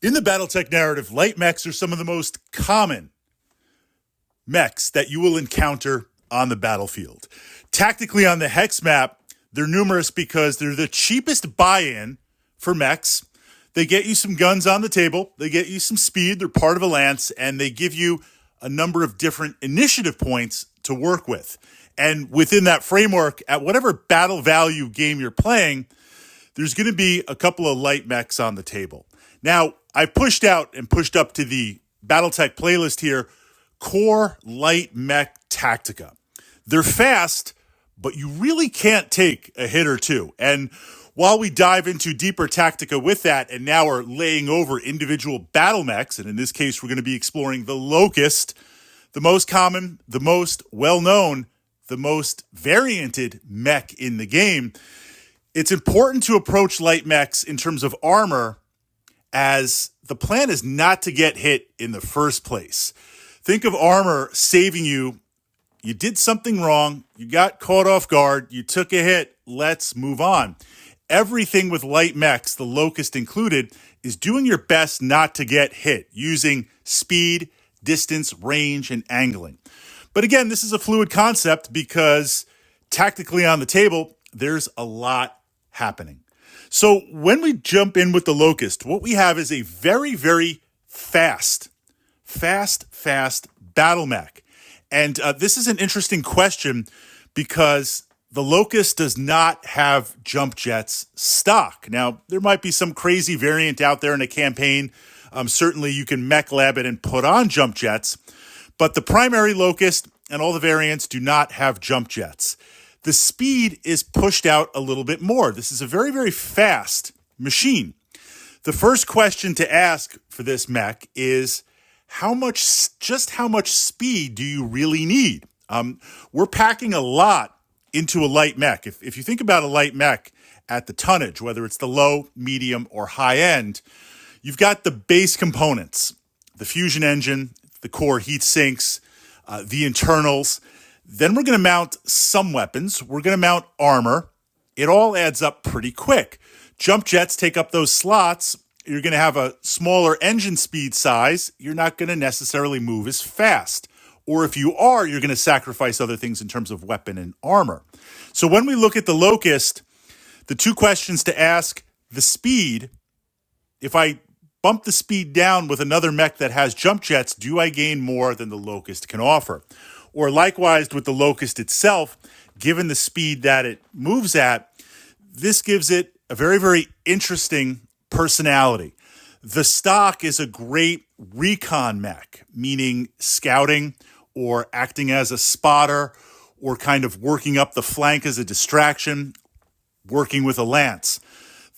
In the Battletech narrative, light mechs are some of the most common mechs that you will encounter on the battlefield. Tactically on the Hex map, they're numerous because they're the cheapest buy-in for mechs. They get you some guns on the table, they get you some speed, they're part of a lance, and they give you a number of different initiative points to work with. And within that framework, at whatever battle value game you're playing, there's going to be a couple of light mechs on the table. Now, I pushed out and pushed up to the Battletech playlist here, Core Light Mech Tactica. They're fast, but you really can't take a hit or two. And while we dive into deeper Tactica with that, and now are laying over individual battle mechs, and in this case, we're going to be exploring the Locust, the most common, the most well-known, the most varianted mech in the game, it's important to approach light mechs in terms of armor, as the plan is not to get hit in the first place. Think of armor saving you. You did something wrong. You got caught off guard. You took a hit. Let's move on. Everything with light mechs, the Locust included, is doing your best not to get hit using speed, distance, range, and angling. But again, this is a fluid concept because tactically on the table, there's a lot happening. So when we jump in with the Locust, what we have is a very, very fast battle mech. And this is an interesting question because the Locust does not have jump jets stock. Now, there might be some crazy variant out there in a campaign. Certainly you can mech lab it and put on jump jets, but the primary Locust and all the variants do not have jump jets. The speed is pushed out a little bit more. This is a very, very fast machine. The first question to ask for this mech is how much speed do you really need? We're packing a lot into a light mech. If you think about a light mech at the tonnage, whether it's the low, medium, or high end, you've got the base components, the fusion engine, the core heat sinks, the internals. Then we're going to mount some weapons. We're going to mount armor. It all adds up pretty quick. Jump jets take up those slots. You're going to have a smaller engine speed size. You're not going to necessarily move as fast. Or if you are, you're going to sacrifice other things in terms of weapon and armor. So when we look at the Locust, the two questions to ask, the speed, if I bump the speed down with another mech that has jump jets, do I gain more than the Locust can offer? Or likewise with the Locust itself, given the speed that it moves at, this gives it a very, very interesting personality. The stock is a great recon mech, meaning scouting or acting as a spotter or kind of working up the flank as a distraction, working with a lance.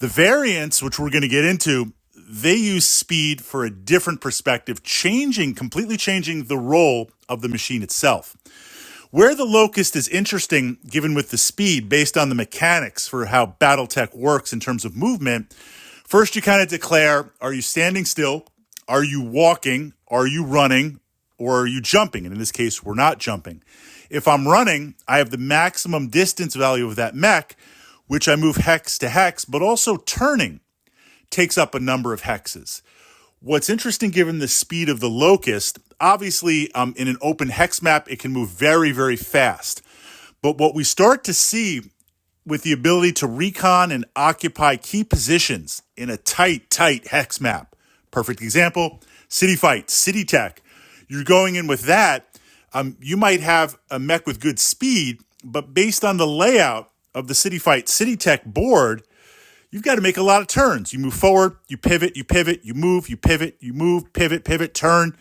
The variants, which we're going to get into, they use speed for a different perspective, completely changing the role of the machine itself. Where the Locust is interesting, given with the speed, based on the mechanics for how Battletech works in terms of movement, first you kind of declare, are you standing still? Are you walking? Are you running? Or are you jumping? And in this case, we're not jumping. If I'm running, I have the maximum distance value of that mech, which I move hex to hex, but also turning takes up a number of hexes. What's interesting given the speed of the Locust, obviously in an open hex map, it can move very, very fast. But what we start to see with the ability to recon and occupy key positions in a tight hex map. Perfect example, City Fight, City Tech. You're going in with that. You might have a mech with good speed, but based on the layout of the City Fight, City Tech board, you've got to make a lot of turns. You move forward, you pivot, you move, you pivot, you move, pivot, turn.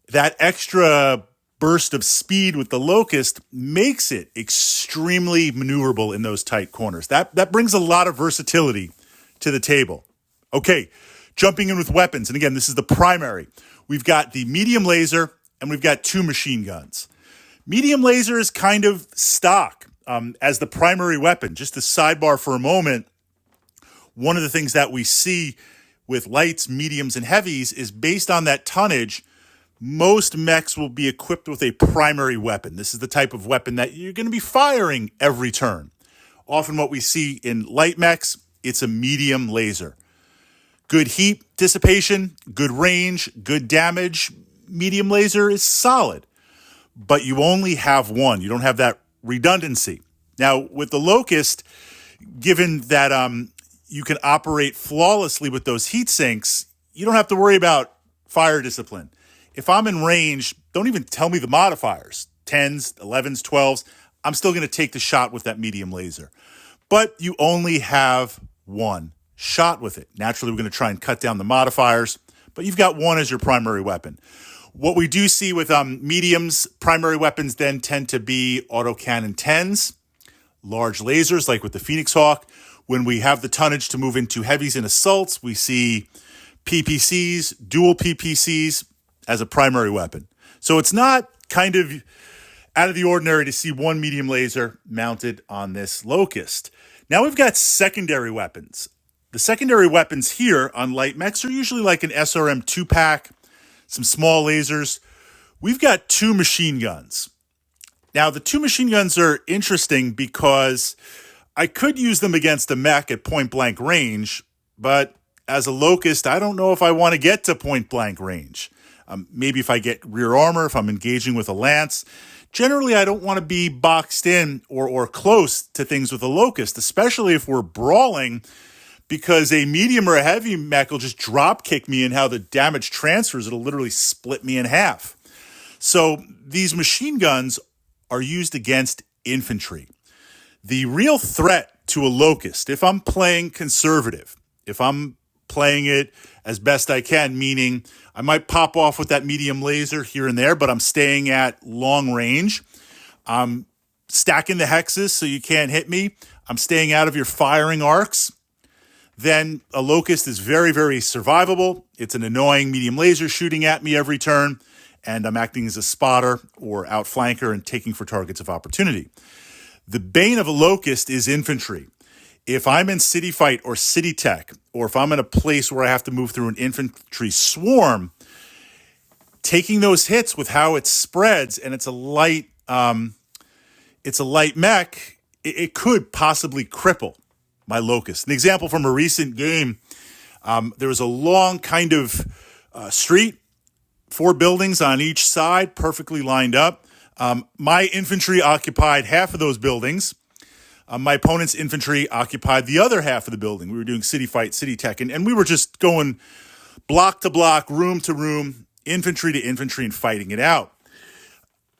That extra burst of speed with the Locust makes it extremely maneuverable in those tight corners. That brings a lot of versatility to the table. Okay, jumping in with weapons. And again, this is the primary. We've got the medium laser and we've got two machine guns. Medium laser is kind of stock as the primary weapon. Just a sidebar for a moment. One of the things that we see with lights, mediums, and heavies is based on that tonnage, most mechs will be equipped with a primary weapon. This is the type of weapon that you're going to be firing every turn. Often what we see in light mechs, it's a medium laser. Good heat dissipation, good range, good damage. Medium laser is solid, but you only have one. You don't have that redundancy. Now, with the Locust, given that you can operate flawlessly with those heat sinks, you don't have to worry about fire discipline. If I'm in range, don't even tell me the modifiers, 10s, 11s, 12s. I'm still going to take the shot with that medium laser. But you only have one shot with it. Naturally, we're going to try and cut down the modifiers, but you've got one as your primary weapon. What we do see with mediums, primary weapons then tend to be autocannon 10s, large lasers like with the Phoenix Hawk. When we have the tonnage to move into heavies and assaults, we see PPCs, dual PPCs as a primary weapon. So it's not kind of out of the ordinary to see one medium laser mounted on this Locust. Now we've got secondary weapons. The secondary weapons here on light mechs are usually like an SRM 2-pack, some small lasers. We've got 2 machine guns. Now, the 2 machine guns are interesting because I could use them against a mech at point-blank range, but as a Locust, I don't know if I want to get to point-blank range. Maybe if I get rear armor, if I'm engaging with a lance. Generally, I don't want to be boxed in or close to things with a Locust, especially if we're brawling, because a medium or a heavy mech will just drop kick me, and how the damage transfers, it'll literally split me in half. So these machine guns are used against infantry. The real threat to a Locust, if I'm playing conservative, if I'm playing it as best I can, meaning I might pop off with that medium laser here and there, but I'm staying at long range. I'm stacking the hexes so you can't hit me. I'm staying out of your firing arcs. Then a Locust is very, very survivable. It's an annoying medium laser shooting at me every turn, and I'm acting as a spotter or outflanker and taking for targets of opportunity. The bane of a Locust is infantry. If I'm in city fight or city tech, or if I'm in a place where I have to move through an infantry swarm, taking those hits with how it spreads, and it's a light mech, it could possibly cripple my Locust. An example from a recent game, there was a long kind of street, 4 buildings on each side, perfectly lined up. My infantry occupied half of those buildings. My opponent's infantry occupied the other half of the building. We were doing city fight, city tech, and we were just going block to block, room to room, infantry to infantry, and fighting it out.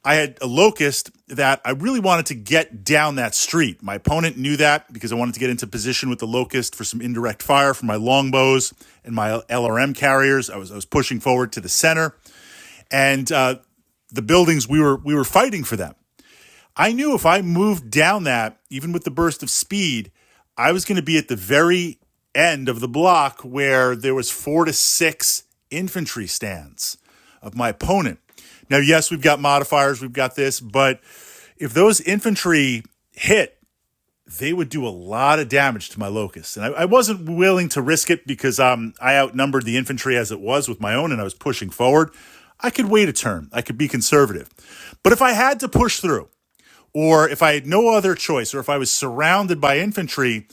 I had a Locust that I really wanted to get down that street. My opponent knew that because I wanted to get into position with the Locust for some indirect fire from my longbows and my LRM carriers. I was pushing forward to the center, and the buildings, we were fighting for them. I knew if I moved down that, even with the burst of speed, I was going to be at the very end of the block where there was 4 to 6 infantry stands of my opponent. Now, yes, we've got modifiers, we've got this, but if those infantry hit, they would do a lot of damage to my Locust. And I wasn't willing to risk it because I outnumbered the infantry as it was with my own, and I was pushing forward. I could wait a turn. I could be conservative. But if I had to push through, or if I had no other choice, or if I was surrounded by infantry,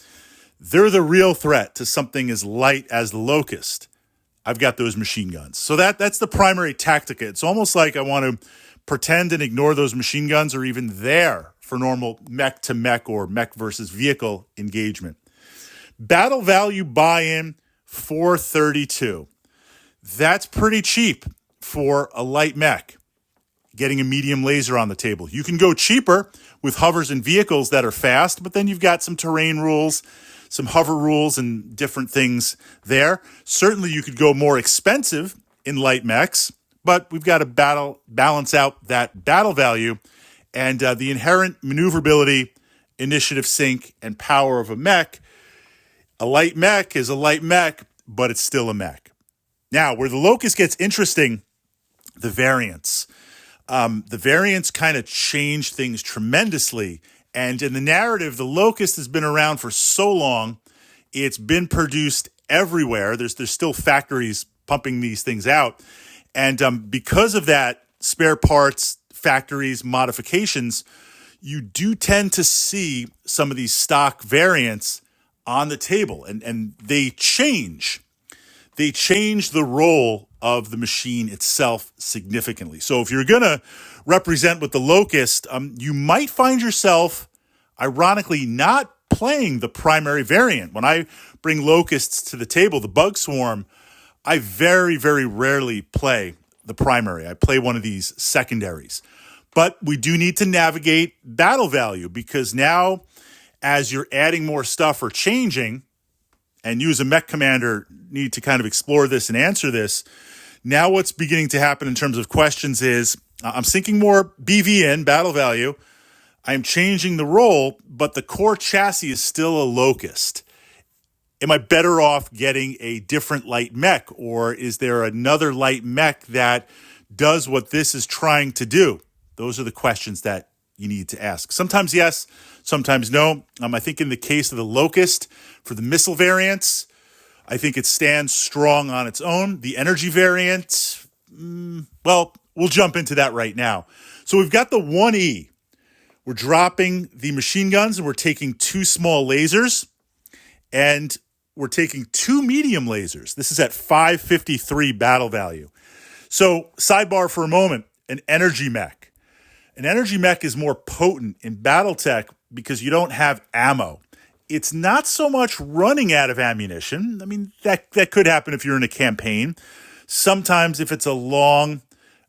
they're the real threat to something as light as the Locust. I've got those machine guns. So that's the primary tactic. It's almost like I want to pretend and ignore those machine guns are even there for normal mech to mech or mech versus vehicle engagement. Battle value buy-in, $432. That's pretty cheap for a light mech. Getting a medium laser on the table. You can go cheaper with hovers and vehicles that are fast, but then you've got some terrain rules, some hover rules, and different things there. Certainly you could go more expensive in light mechs, but we've got to balance out that battle value and the inherent maneuverability, initiative sync, and power of a mech. A light mech is a light mech, but it's still a mech. Now, where the Locust gets interesting, the variants. The variants kind of change things tremendously. And in the narrative, the Locust has been around for so long. It's been produced everywhere. There's still factories pumping these things out. And because of that, spare parts, factories, modifications, you do tend to see some of these stock variants on the table. And they change. they change the role of the machine itself significantly. So if you're going to represent with the Locust, you might find yourself, ironically, not playing the primary variant. When I bring Locusts to the table, the Bug Swarm, I very, very rarely play the primary. I play one of these secondaries. But we do need to navigate battle value, because now as you're adding more stuff or changing, and you as a mech commander need to kind of explore this and answer this, now what's beginning to happen in terms of questions is I'm sinking more BV in, battle value. I'm changing the role, but the core chassis is still a Locust. Am I better off getting a different light mech, or is there another light mech that does what this is trying to do? Those are the questions that you need to ask. Sometimes yes, sometimes no. I think in the case of the Locust, for the missile variants, I think it stands strong on its own. The energy variant, well, we'll jump into that right now. So we've got the 1E. We're dropping the machine guns, and we're taking 2 small lasers, and we're taking 2 medium lasers. This is at 553 battle value. So sidebar for a moment, an energy mech. An energy mech is more potent in Battletech because you don't have ammo. It's not so much running out of ammunition. I mean, that could happen if you're in a campaign. Sometimes if it's a long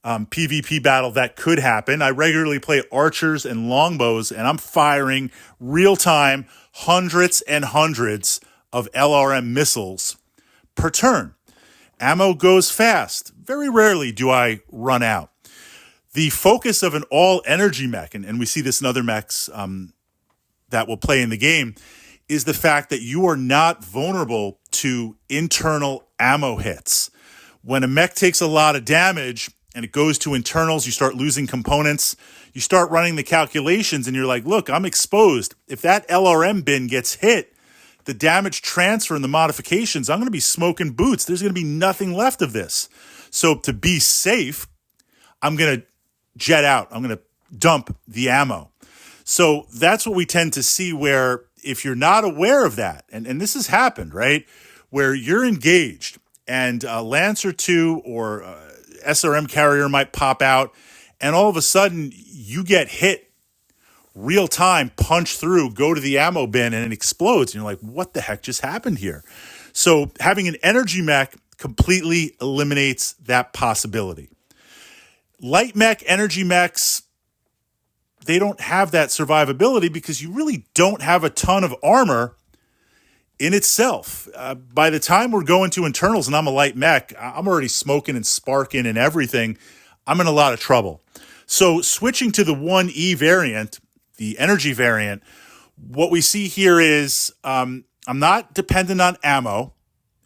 PvP battle, that could happen. I regularly play archers and longbows, and I'm firing real-time hundreds and hundreds of LRM missiles per turn. Ammo goes fast. Very rarely do I run out. The focus of an all-energy mech, and we see this in other mechs that will play in the game, is the fact that you are not vulnerable to internal ammo hits. When a mech takes a lot of damage and it goes to internals, you start losing components, you start running the calculations, and you're like, look, I'm exposed. If that LRM bin gets hit, the damage transfer and the modifications, I'm going to be smoking boots. There's going to be nothing left of this. So to be safe, I'm going to jet out. I'm going to dump the ammo. So that's what we tend to see, where if you're not aware of that, and this has happened, right, where you're engaged and a Lance or 2 or SRM carrier might pop out, and all of a sudden you get hit real time, punch through, go to the ammo bin, and it explodes. And you're like, what the heck just happened here? So having an energy mech completely eliminates that possibility. Light mech, energy mechs, they don't have that survivability because you really don't have a ton of armor in itself. By the time we're going to internals and I'm a light mech, I'm already smoking and sparking and everything. I'm in a lot of trouble. So switching to the 1E variant, the energy variant, what we see here is I'm not dependent on ammo,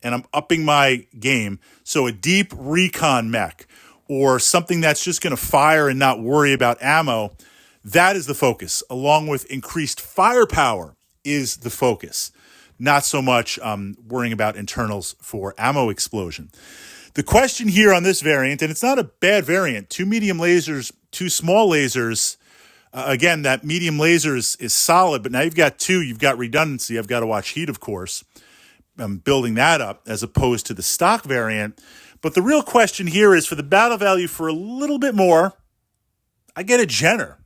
and I'm upping my game. So a deep recon mech, or something that's just going to fire and not worry about ammo, that is the focus, along with increased firepower is the focus. Not so much worrying about internals for ammo explosion. The question here on this variant, and it's not a bad variant, 2 medium lasers, 2 small lasers. Again, that medium lasers is solid, but now you've got 2, you've got redundancy. I've got to watch heat, of course. I'm building that up as opposed to the stock variant. But the real question here is, for the battle value for a little bit more, I get a Jenner.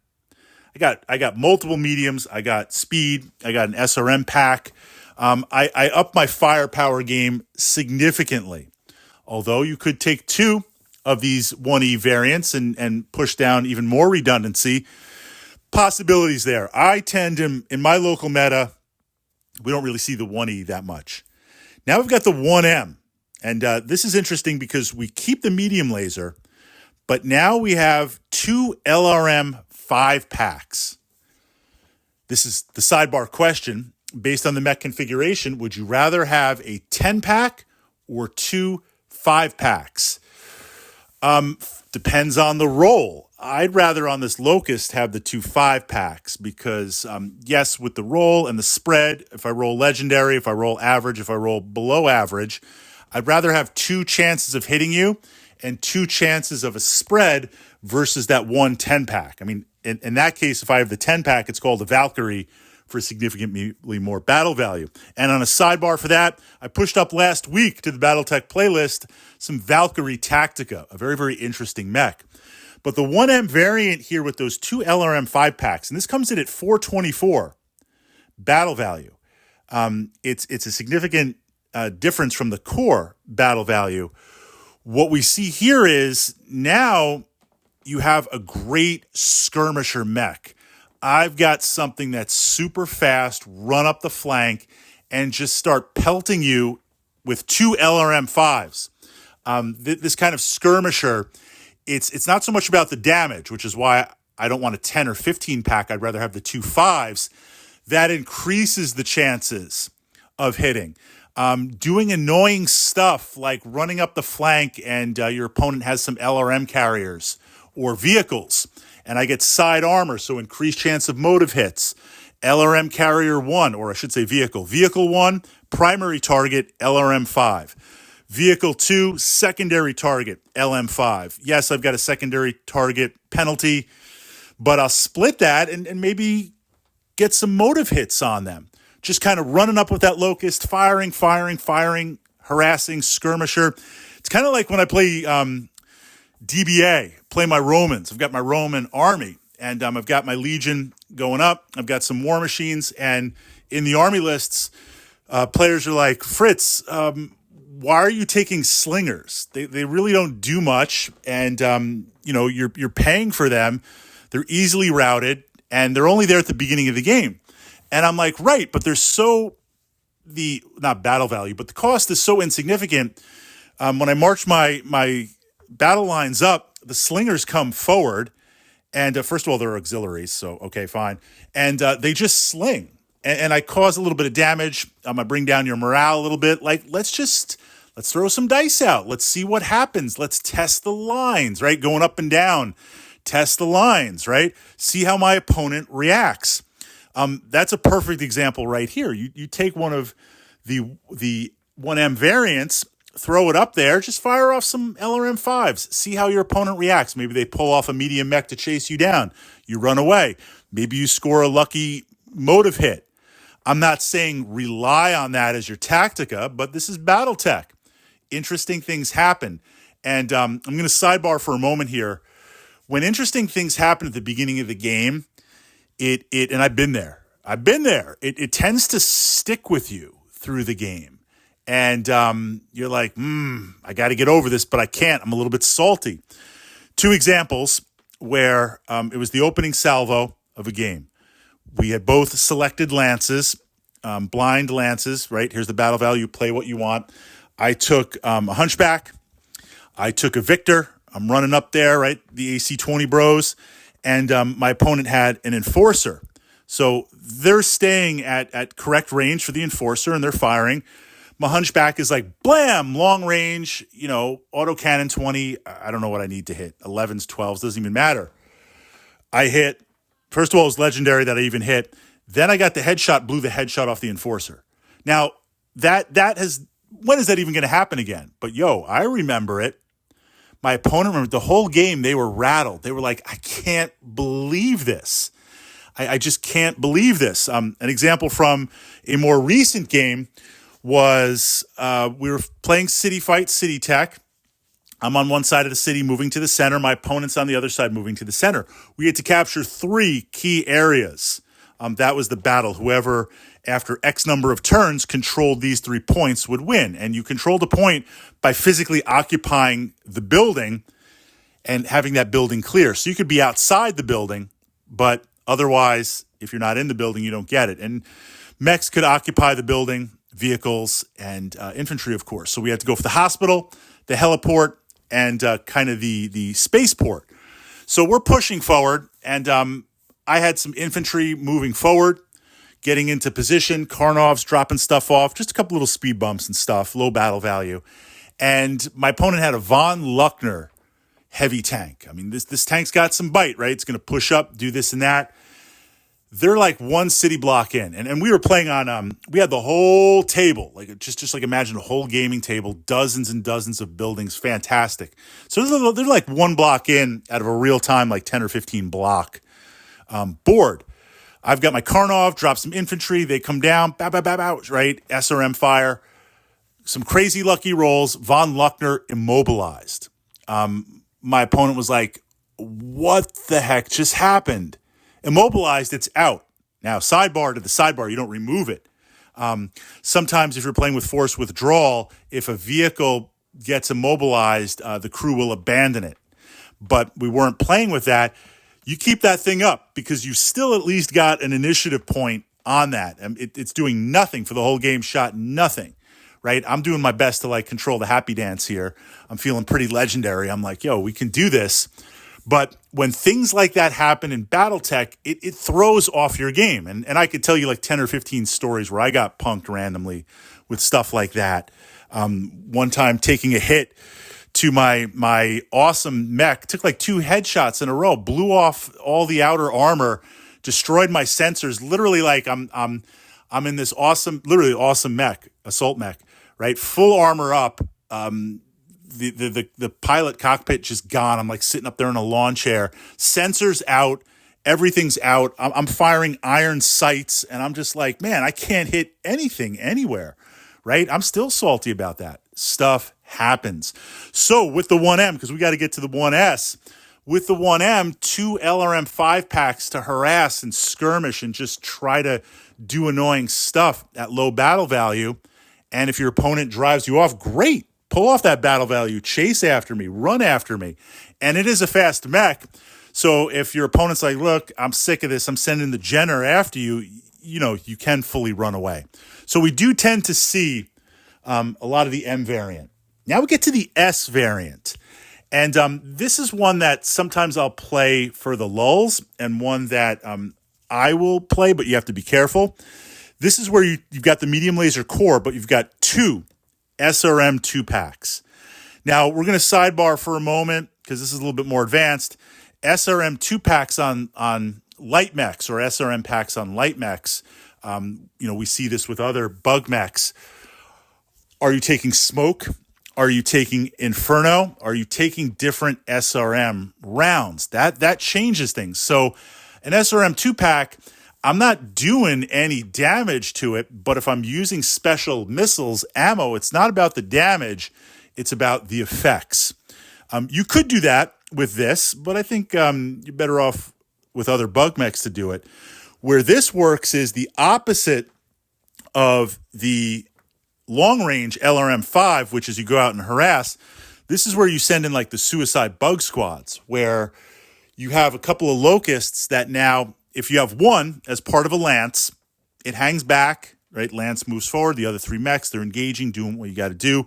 I got multiple mediums. I got speed. I got an SRM pack. I up my firepower game significantly. Although you could take 2 of these 1E variants and push down even more redundancy. Possibilities there. I tend to, in my local meta, we don't really see the 1E that much. Now we've got the 1M. And this is interesting because we keep the medium laser, but now we have 2 LRM 5-packs. This is the sidebar question. Based on the mech configuration, would you rather have a 10-pack or 2 5-packs? Depends on the role. I'd rather on this Locust have the 2 5-packs because, yes, with the roll and the spread, if I roll legendary, if I roll average, if I roll below average, I'd rather have 2 chances of hitting you and 2 chances of a spread versus that 1 10-pack. I mean, in that case, if I have the 10-pack, it's called a Valkyrie for significantly more battle value. And on a sidebar for that, I pushed up last week to the Battletech playlist some Valkyrie Tactica, a very, very interesting mech. But the 1M variant here with those two LRM 5-packs, and this comes in at 424 battle value. It's a significant difference from the core battle value. What we see here is now you have a great skirmisher mech. I've got something that's super fast, run up the flank, and just start pelting you with two LRM 5s. This kind of skirmisher, it's not so much about the damage, which is why I don't want a 10 or 15 pack. I'd rather have the two 5s. That increases the chances of hitting. Doing annoying stuff like running up the flank and your opponent has some LRM carriers or vehicles, and I get side armor, so increased chance of motive hits. LRM carrier 1, or I should say vehicle. Vehicle 1, primary target, LRM 5. Vehicle 2, secondary target, LM 5. Yes, I've got a secondary target penalty, but I'll split that and maybe get some motive hits on them. Just kind of running up with that Locust, firing, harassing, skirmisher. It's kind of like when I play DBA, play my Romans. I've got my Roman army, and I've got my Legion going up. I've got some war machines, and in the army lists, players are like, Fritz, why are you taking slingers? They really don't do much, and you're paying for them. They're easily routed, and they're only there at the beginning of the game. And I'm like, right, but not battle value, but the cost is so insignificant. When I march my battle lines up, the slingers come forward, and first of all, they're auxiliaries, so okay, fine. And they just sling, and I cause a little bit of damage. I bring down your morale a little bit. Like, let's throw some dice out. Let's see what happens. Let's test the lines, right? Going up and down, test the lines, right? See how my opponent reacts. That's a perfect example right here. You take one of the 1M variants, throw it up there, just fire off some LRM 5s. See how your opponent reacts. Maybe they pull off a medium mech to chase you down. You run away. Maybe you score a lucky motive hit. I'm not saying rely on that as your Tactica, but this is Battletech. Interesting things happen. And I'm going to sidebar for a moment here. When interesting things happen at the beginning of the game, and I've been there. It tends to stick with you through the game. And you're like, I got to get over this, but I can't. I'm a little bit salty. Two examples where it was the opening salvo of a game. We had both selected lances, blind lances, right? Here's the battle value. Play what you want. I took a Hunchback. I took a Victor. I'm running up there, right? The AC-20 bros. And my opponent had an Enforcer. So they're staying at correct range for the Enforcer, and they're firing. My Hunchback is like, blam, long range, autocannon 20. I don't know what I need to hit. 11s, 12s, doesn't even matter. I hit. First of all, it was legendary that I even hit. Then I got the headshot, blew the headshot off the Enforcer. Now, when is that even going to happen again? But I remember it. My opponent remembered the whole game. They were rattled. They were like, I can't believe this. I just can't believe this. An example from a more recent game was we were playing City Fight, City Tech. I'm on one side of the city moving to the center. My opponent's on the other side moving to the center. We had to capture 3 key areas. That was the battle. Whoever, after X number of turns, controlled these 3 points would win. And you controlled a point by physically occupying the building and having that building clear. So you could be outside the building, but otherwise, if you're not in the building, you don't get it. And mechs could occupy the building, vehicles, and infantry, of course. So we had to go for the hospital, the heliport, and kind of the spaceport. So we're pushing forward, and I had some infantry moving forward, getting into position, Karnovs dropping stuff off, just a couple little speed bumps and stuff, low battle value. And my opponent had a von Luckner heavy tank. I mean, this tank's got some bite, right? It's going to push up, do this and that. They're like one city block in. And we were playing on, we had the whole table, like just like imagine a whole gaming table, dozens and dozens of buildings, fantastic. So they're like one block in out of a real time, like 10 or 15 block board. I've got my Karnov, drop some infantry, they come down, bow, bow, bow, bow, right? SRM fire. Some crazy lucky rolls, von Luckner immobilized. My opponent was like, what the heck just happened? Immobilized, it's out. Now, sidebar to the sidebar, you don't remove it. Sometimes if you're playing with force withdrawal, if a vehicle gets immobilized, the crew will abandon it. But we weren't playing with that. You keep that thing up because you still at least got an initiative point on that. It's doing nothing for the whole game, shot nothing, right? I'm doing my best to like control the happy dance here. I'm feeling pretty legendary. I'm like, yo, we can do this. But when things like that happen in Battletech, it throws off your game. And I could tell you like 10 or 15 stories where I got punked randomly with stuff like that. One time taking a hit to my awesome mech, took like 2 headshots in a row, blew off all the outer armor, destroyed my sensors. Literally, like I'm in this literally awesome mech, assault mech, right? Full armor up. The pilot cockpit just gone. I'm like sitting up there in a lawn chair, sensors out, everything's out. I'm firing iron sights, and I'm just like, man, I can't hit anything anywhere, right? I'm still salty about that. Stuff happens. So with the 1M, because we got to get to the 1S, with the 1M, 2 LRM 5-packs to harass and skirmish and just try to do annoying stuff at low battle value. And if your opponent drives you off, great. Pull off that battle value, chase after me, run after me. And it is a fast mech. So if your opponent's like, look, I'm sick of this, I'm sending the Jenner after you, you can fully run away. So we do tend to see a lot of the M variant. Now we get to the S variant. And this is one that sometimes I'll play for the lulls and one that I will play, but you have to be careful. This is where you've got the medium laser core, but you've got 2 SRM 2-packs. Now, we're going to sidebar for a moment because this is a little bit more advanced. SRM 2-packs on light mechs or SRM packs on light mechs. We see this with other bug mechs. Are you taking smoke? Are you taking Inferno? Are you taking different SRM rounds? That changes things. So an SRM 2-pack, I'm not doing any damage to it, but if I'm using special missiles, ammo, it's not about the damage, it's about the effects. You could do that with this, but I think you're better off with other bug mechs to do it. Where this works is the opposite of the long-range LRM-5, which is you go out and harass. This is where you send in like the suicide bug squads, where you have a couple of locusts that now, if you have one as part of a lance, it hangs back, right? Lance moves forward. The other 3 mechs, they're engaging, doing what you got to do.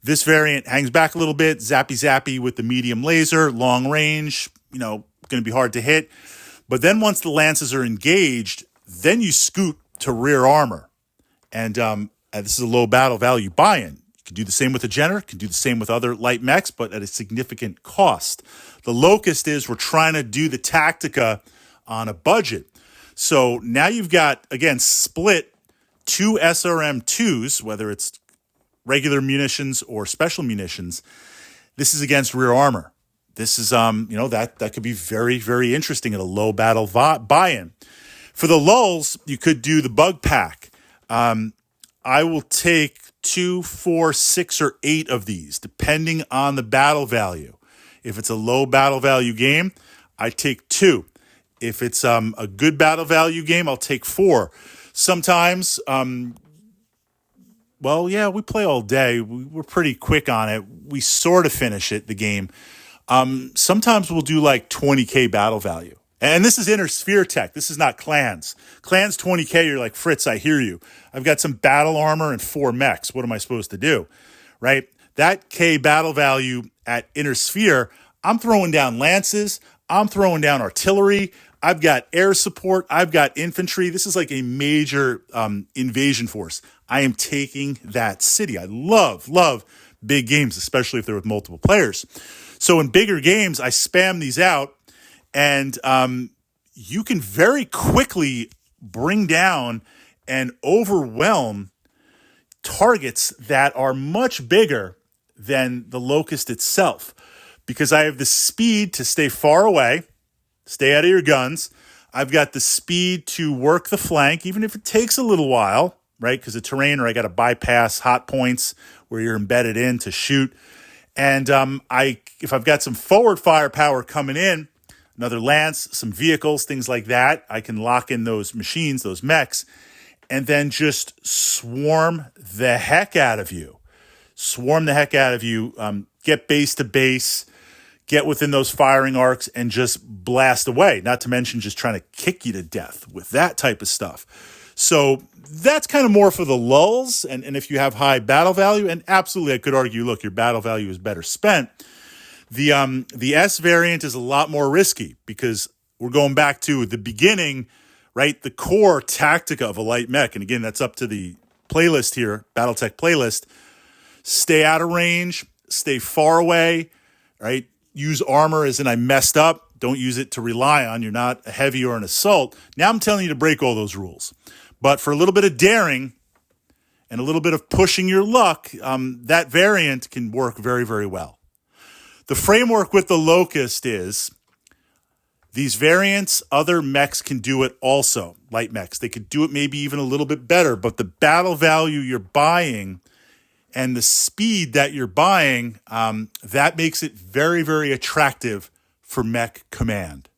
This variant hangs back a little bit, zappy with the medium laser, long range, going to be hard to hit. But then once the lances are engaged, then you scoot to rear armor. And this is a low battle value buy-in. You can do the same with the Jenner, can do the same with other light mechs, but at a significant cost. The Locust is we're trying to do the Tactica on a budget. So now you've got, again, split 2 SRM-2s, whether it's regular munitions or special munitions. This is against rear armor. This is, that could be very, very interesting at a low battle buy-in. For the lulls, you could do the bug pack. I will take 2, 4, 6, or 8 of these, depending on the battle value. If it's a low battle value game, I take 2. If it's a good battle value game, I'll take 4. Sometimes, we play all day. We're pretty quick on it. We sort of finish it, the game. Sometimes we'll do like 20K battle value. And this is inner sphere tech. This is not clans. Clans 20K, you're like, Fritz, I hear you. I've got some battle armor and 4 mechs. What am I supposed to do? Right? That K battle value at inner sphere, I'm throwing down lances. I'm throwing down artillery. I've got air support. I've got infantry. This is like a major invasion force. I am taking that city. I love big games, especially if they're with multiple players. So in bigger games, I spam these out, and you can very quickly bring down and overwhelm targets that are much bigger than the Locust itself, because I have the speed to stay far away, stay out of your guns. I've got the speed to work the flank, even if it takes a little while, right? Because the terrain, or I got to bypass hot points where you're embedded in to shoot. And if I've got some forward firepower coming in, another lance, some vehicles, things like that, I can lock in those machines, those mechs, and then just swarm the heck out of you. Swarm the heck out of you. Get base to base, get within those firing arcs, and just blast away. Not to mention just trying to kick you to death with that type of stuff. So that's kind of more for the lulls, and if you have high battle value, and absolutely I could argue, look, your battle value is better spent. The S variant is a lot more risky because we're going back to the beginning, right? The core tactica of a light mech, and again, that's up to the playlist here, Battletech playlist. Stay out of range, stay far away, right? Use armor as in I messed up. Don't use it to rely on. You're not a heavy or an assault. Now I'm telling you to break all those rules. But for a little bit of daring and a little bit of pushing your luck, that variant can work very, very well. The framework with the Locust is these variants, other mechs can do it also, light mechs. They could do it maybe even a little bit better, but the battle value you're buying and the speed that you're buying, that makes it very, very attractive for mech command.